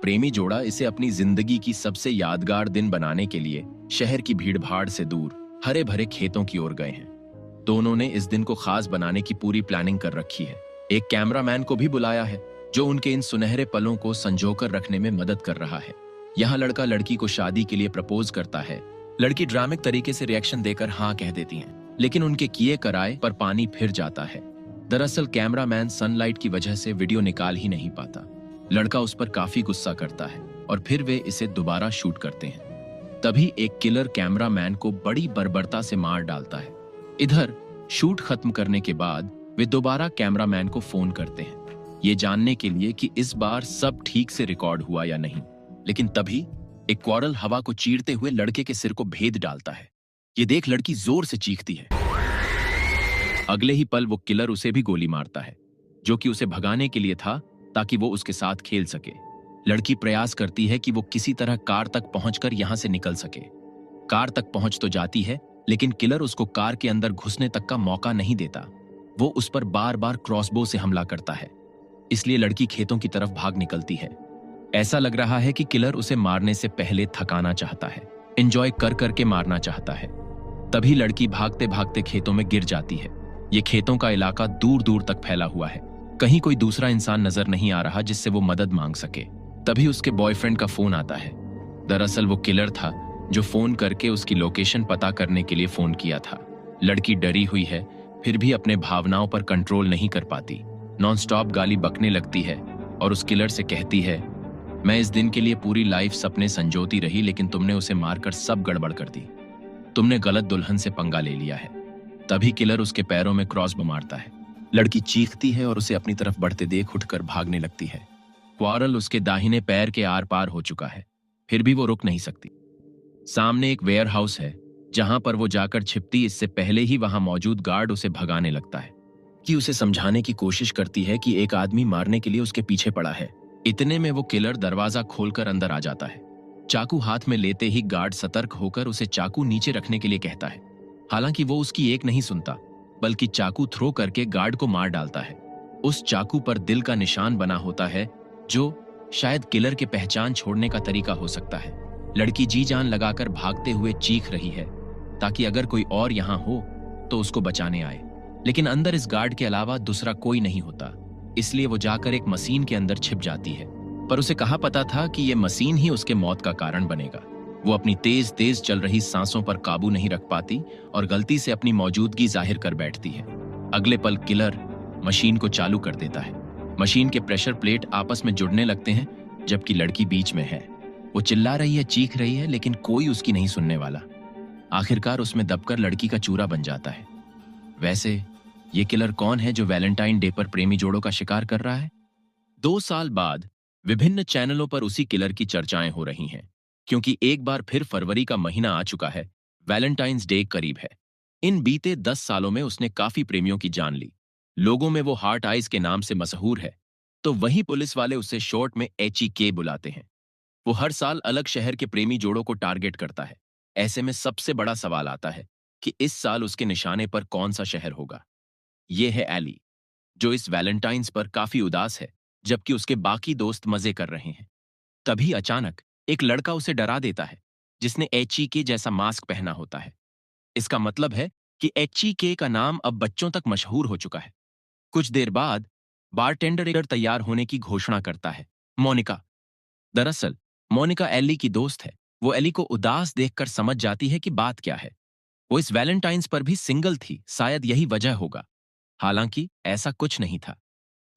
प्रेमी जोड़ा इसे अपनी जिंदगी की सबसे यादगार दिन बनाने के लिए शहर की भीड़भाड़ से दूर हरे भरे खेतों की ओर गए हैं। दोनों ने इस दिन को खास बनाने की पूरी प्लानिंग कर रखी है। एक कैमरामैन को भी बुलाया है जो उनके इन सुनहरे पलों को संजोकर रखने में मदद कर रहा है। यहाँ लड़का लड़की को शादी के लिए प्रपोज करता है। लड़की ड्रामिक तरीके से रिएक्शन देकर हाँ कह देती है, लेकिन उनके किए कराए पर पानी फिर जाता है। दरअसल कैमरामैन सनलाइट की वजह से वीडियो निकाल ही नहीं पाता। लड़का उस पर काफी गुस्सा करता है और फिर वे इसे दोबारा शूट करते हैं। तभी एक किलर कैमरामैन को बड़ी बर्बरता से मार डालता है। इधर शूट खत्म करने के बाद वे दोबारा कैमरामैन को फोन करते हैं, ये जानने के लिए कि इस बार सब ठीक से रिकॉर्ड हुआ या नहीं। लेकिन तभी एक क्वारल हवा को चीरते हुए लड़के के सिर को भेद डालता है। ये देख लड़की जोर से चीखती है। अगले ही पल वो किलर उसे भी गोली मारता है, जो कि उसे भगाने के लिए था ताकि वो उसके साथ खेल सके। लड़की प्रयास करती है कि वो किसी तरह कार तक पहुंचकर यहां से निकल सके। कार तक पहुंच तो जाती है, लेकिन किलर उसको कार के अंदर घुसने तक का मौका नहीं देता। वो उस पर बार बार क्रॉसबो से हमला करता है, इसलिए लड़की खेतों की तरफ भाग निकलती है। ऐसा लग रहा है कि किलर उसे मारने से पहले थकाना चाहता है, एंजॉय कर करके मारना चाहता है। तभी लड़की भागते भागते खेतों में गिर जाती है। ये खेतों का इलाका दूर दूर तक फैला हुआ है। कहीं कोई दूसरा इंसान नजर नहीं आ रहा जिससे वो मदद मांग सके। तभी उसके बॉयफ्रेंड का फोन आता है। दरअसल वो किलर था जो फोन करके उसकी लोकेशन पता करने के लिए फोन किया था। लड़की डरी हुई है, फिर भी अपने भावनाओं पर कंट्रोल नहीं कर पाती। नॉनस्टॉप गाली बकने लगती है और उस किलर से कहती है, मैं इस दिन के लिए पूरी लाइफ सपने संजोती रही, लेकिन तुमने उसे मारकर सब गड़बड़ कर दी। तुमने गलत दुल्हन से पंगा ले लिया है। तभी किलर उसके पैरों में क्रॉसबो मारता है। लड़की चीखती है और उसे अपनी तरफ बढ़ते देख उठकर भागने लगती है। क्वारल उसके दाहिने पैर के आर पार हो चुका है, फिर भी वो रुक नहीं सकती। सामने एक वेयर हाउस है जहां पर वो जाकर छिपती, इससे पहले ही वहां मौजूद गार्ड उसे भगाने लगता है कि उसे समझाने की कोशिश करती है कि एक आदमी मारने के लिए उसके पीछे पड़ा है। इतने में वो किलर दरवाजा खोलकर अंदर आ जाता है। चाकू हाथ में लेते ही गार्ड सतर्क होकर उसे चाकू नीचे रखने के लिए कहता है। हालांकि वो उसकी एक नहीं सुनता, बल्कि चाकू थ्रो करके गार्ड को मार डालता है। उस चाकू पर दिल का निशान बना होता है, जो शायद किलर के पहचान छोड़ने का तरीका हो सकता है। लड़की जी जान लगाकर भागते हुए चीख रही है ताकि अगर कोई और यहाँ हो तो उसको बचाने आए, लेकिन अंदर इस गार्ड के अलावा दूसरा कोई नहीं होता। इसलिए वो जाकर एक मशीन के अंदर छिप जाती है, पर उसे कहाँ पता था कि ये मशीन ही उसके मौत का कारण बनेगा। वो अपनी तेज तेज चल रही सांसों पर काबू नहीं रख पाती और गलती से अपनी मौजूदगी जाहिर कर बैठती है। अगले पल किलर मशीन को चालू कर देता है। मशीन के प्रेशर प्लेट आपस में जुड़ने लगते हैं, जबकि लड़की बीच में है। वो चिल्ला रही है, चीख रही है, लेकिन कोई उसकी नहीं सुनने वाला। आखिरकार उसमें दबकर लड़की का चूरा बन जाता है। वैसे ये किलर कौन है जो वैलेंटाइन डे पर प्रेमी जोड़ों का शिकार कर रहा है? 2 साल बाद विभिन्न चैनलों पर उसी किलर की चर्चाएं हो रही हैं, क्योंकि एक बार फिर फरवरी का महीना आ चुका है। वैलेंटाइंस डे करीब है। इन बीते 10 सालों में उसने काफी प्रेमियों की जान ली। लोगों में वो हार्ट आइज के नाम से मशहूर है, तो वहीं पुलिस वाले उसे शॉर्ट में HEK बुलाते हैं। वो हर साल अलग शहर के प्रेमी जोड़ों को टारगेट करता है। ऐसे में सबसे बड़ा सवाल आता है कि इस साल उसके निशाने पर कौन सा शहर होगा। ये है एली, जो इस वैलेंटाइंस पर काफी उदास है, जबकि उसके बाकी दोस्त मजे कर रहे हैं। तभी अचानक एक लड़का उसे डरा देता है, जिसने HEK जैसा मास्क पहना होता है। इसका मतलब है कि HEK का नाम अब बच्चों तक मशहूर हो चुका है। कुछ देर बाद बारटेंडर तैयार होने की घोषणा करता है, मोनिका। दरअसल मोनिका एली की दोस्त है। वो एली को उदास देखकर समझ जाती है कि बात क्या है। वो इस वैलेंटाइंस पर भी सिंगल थी, शायद यही वजह होगा। हालांकि ऐसा कुछ नहीं था।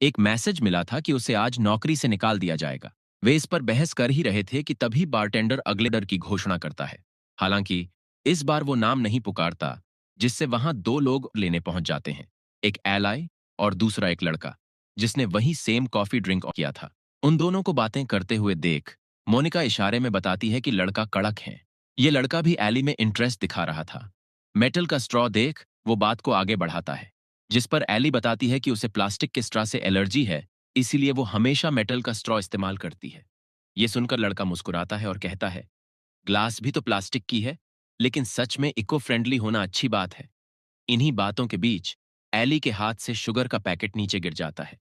एक मैसेज मिला था कि उसे आज नौकरी से निकाल दिया जाएगा। वे इस पर बहस कर ही रहे थे कि तभी बारटेंडर अगले डर की घोषणा करता है। हालांकि इस बार वो नाम नहीं पुकारता, जिससे वहां 2 लोग लेने पहुंच जाते हैं, एक एलाई और दूसरा एक लड़का जिसने वही सेम कॉफी ड्रिंक किया था। उन दोनों को बातें करते हुए देख मोनिका इशारे में बताती है कि लड़का कड़क है। ये लड़का भी एली में इंटरेस्ट दिखा रहा था। मेटल का स्ट्रॉ देख वो बात को आगे बढ़ाता है, जिस पर एली बताती है कि उसे प्लास्टिक के स्ट्रॉ से एलर्जी है, इसीलिए वो हमेशा मेटल का स्ट्रॉ इस्तेमाल करती है। ये सुनकर लड़का मुस्कुराता है और कहता है, ग्लास भी तो प्लास्टिक की है, लेकिन सच में इको फ्रेंडली होना अच्छी बात है। इन्हीं बातों के बीच एली के हाथ से शुगर का पैकेट नीचे गिर जाता है।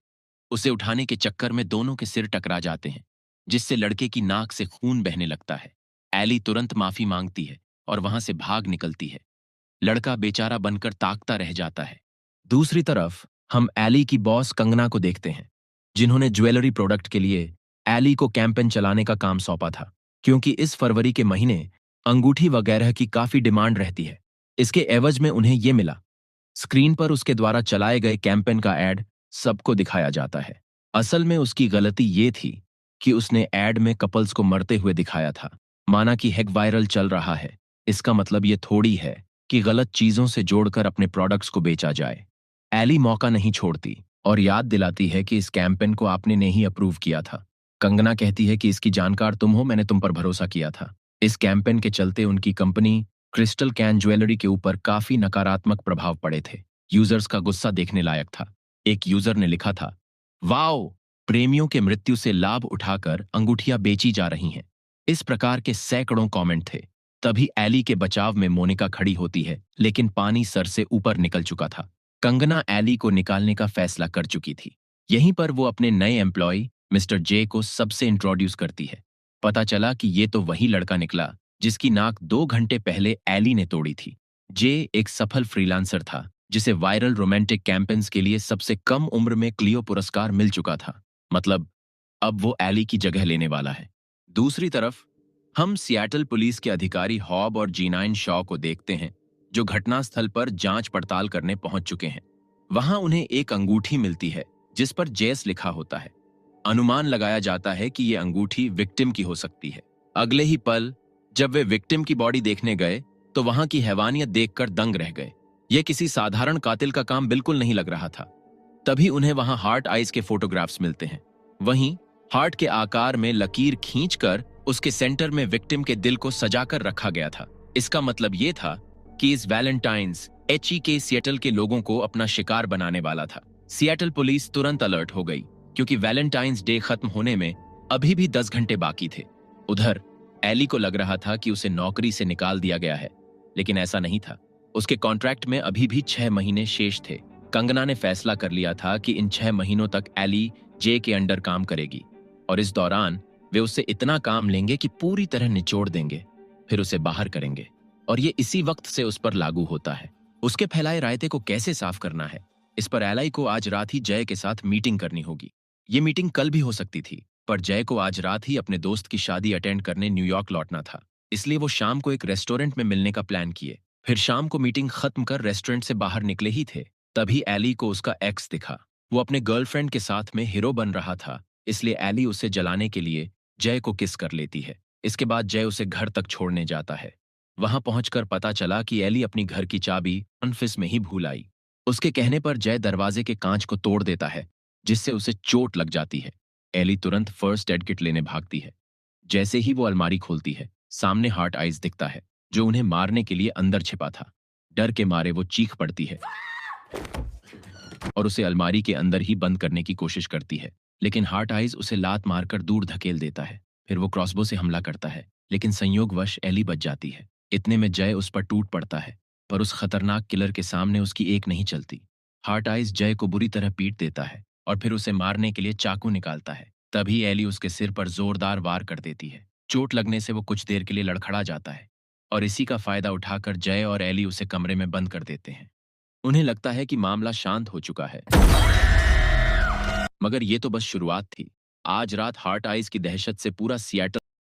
उसे उठाने के चक्कर में दोनों के सिर टकरा जाते हैं। जिससे लड़के की नाक से खून बहने लगता है। एली तुरंत माफी मांगती है और वहां से भाग निकलती है। लड़का बेचारा बनकर ताकता रह जाता है। दूसरी तरफ हम एली की बॉस कंगना को देखते हैं, जिन्होंने ज्वेलरी प्रोडक्ट के लिए एली को कैंपेन चलाने का काम सौंपा था, क्योंकि इस फरवरी के महीने अंगूठी वगैरह की काफी डिमांड रहती है। इसके एवज में उन्हें ये मिला। स्क्रीन पर उसके द्वारा चलाए गए कैंपेन का एड सबको दिखाया जाता है। असल में उसकी गलती ये थी कि उसने एड में कपल्स को मरते हुए दिखाया था। माना कि हैक वायरल चल रहा है, इसका मतलब ये थोड़ी है कि गलत चीजों से जोड़कर अपने प्रोडक्ट्स को बेचा जाए। एली मौका नहीं छोड़ती और याद दिलाती है कि इस कैंपेन को आपने ने ही अप्रूव किया था। कंगना कहती है कि इसकी जानकार तुम हो, मैंने तुम पर भरोसा किया था। इस कैंपेन के चलते उनकी कंपनी क्रिस्टल कैन ज्वेलरी के ऊपर काफी नकारात्मक प्रभाव पड़े थे। यूजर्स का गुस्सा देखने लायक था। एक यूजर ने लिखा था, वाओ, प्रेमियों के मृत्यु से लाभ उठाकर अंगूठियां बेची जा रही हैं। इस प्रकार के सैकड़ों कमेंट थे। तभी एली के बचाव में मोनिका खड़ी होती है, लेकिन पानी सर से ऊपर निकल चुका था। कंगना एली को निकालने का फैसला कर चुकी थी। यहीं पर वो अपने नए एम्प्लॉय मिस्टर जे को सबसे इंट्रोड्यूस करती है। पता चला कि ये तो वही लड़का निकला जिसकी नाक 2 घंटे पहले एली ने तोड़ी थी। जे एक सफल फ्रीलांसर था, जिसे वायरल रोमांटिक कैंपेन्स के लिए सबसे कम उम्र में क्लियो पुरस्कार मिल चुका था। मतलब अब वो एली की जगह लेने वाला है। दूसरी तरफ हम सियाटल पुलिस के अधिकारी हॉब और जीनाइन शॉ को देखते हैं, जो घटनास्थल पर जांच पड़ताल करने पहुंच चुके हैं। वहां उन्हें एक अंगूठी मिलती है जिस पर जेस लिखा होता है। अनुमान लगाया जाता है कि ये अंगूठी विक्टिम की हो सकती है। अगले ही पल जब वे विक्टिम की बॉडी देखने गए तो वहां की हैवानियत देखकर दंग रह गए। यह किसी साधारण कातिल का काम बिल्कुल नहीं लग रहा था। तभी उन्हें वहां हार्ट आइज के फोटोग्राफ्स मिलते हैं। वहीं हार्ट के आकार में लकीर खींचकर उसके सेंटर में विक्टिम के दिल को सजाकर रखा गया था। इसका मतलब यह था कि इस वैलेंटाइंस एचई के सिएटल के लोगों को अपना शिकार बनाने वाला था। सिएटल पुलिस तुरंत अलर्ट हो गई, क्योंकि वैलेंटाइंस डे खत्म होने में अभी भी 10 घंटे बाकी थे। उधर एली को लग रहा था कि उसे नौकरी से निकाल दिया गया है, लेकिन ऐसा नहीं था। उसके कॉन्ट्रैक्ट में अभी भी 6 महीने शेष थे। कंगना ने फैसला कर लिया था कि इन 6 महीनों तक एली जे के अंडर काम करेगी और इस दौरान वे उससे इतना काम लेंगे कि पूरी तरह निचोड़ देंगे, फिर उसे बाहर करेंगे। और ये इसी वक्त से उस पर लागू होता है। उसके फैलाए रायते को कैसे साफ करना है, इस पर एली को आज रात ही जय के साथ मीटिंग करनी होगी। ये मीटिंग कल भी हो सकती थी, पर जय को आज रात ही अपने दोस्त की शादी अटेंड करने न्यूयॉर्क लौटना था। इसलिए वो शाम को एक रेस्टोरेंट में मिलने का प्लान किए। फिर शाम को मीटिंग खत्म कर रेस्टोरेंट से बाहर निकले ही थे, तभी एली को उसका एक्स दिखा। वो अपने गर्लफ्रेंड के साथ में हीरो बन रहा था, इसलिए एली उसे जलाने के लिए जय को किस कर लेती है। इसके बाद जय उसे घर तक छोड़ने जाता है। वहां पहुंचकर पता चला कि एली अपनी घर की चाबी ऑफिस में ही भूल आई। उसके कहने पर जय दरवाजे के कांच को तोड़ देता है, जिससे उसे चोट लग जाती है। एली तुरंत फर्स्ट एड किट लेने भागती है। जैसे ही वो अलमारी खोलती है, सामने हार्ट आइज दिखता है, जो उन्हें मारने के लिए अंदर छिपा था। डर के मारे वो चीख पड़ती है और उसे अलमारी के अंदर ही बंद करने की कोशिश करती है, लेकिन हार्ट आइज उसे लात मारकर दूर धकेल देता है। फिर वो क्रॉसबो से हमला करता है, लेकिन संयोगवश एली बच जाती है। इतने में जय उस पर टूट पड़ता है, पर उस खतरनाक किलर के सामने उसकी एक नहीं चलती। हार्ट आइज जय को बुरी तरह पीट देता है और फिर उसे मारने के लिए चाकू निकालता है। तभी एली उसके सिर पर जोरदार वार कर देती है। चोट लगने से वो कुछ देर के लिए लड़खड़ा जाता है और इसी का फायदा उठाकर जय और एली उसे कमरे में बंद कर देते हैं। उन्हें लगता है कि मामला शांत हो चुका है, मगर ये तो बस शुरुआत थी। आज रात हार्ट आइज की दहशत से पूरा सिएटल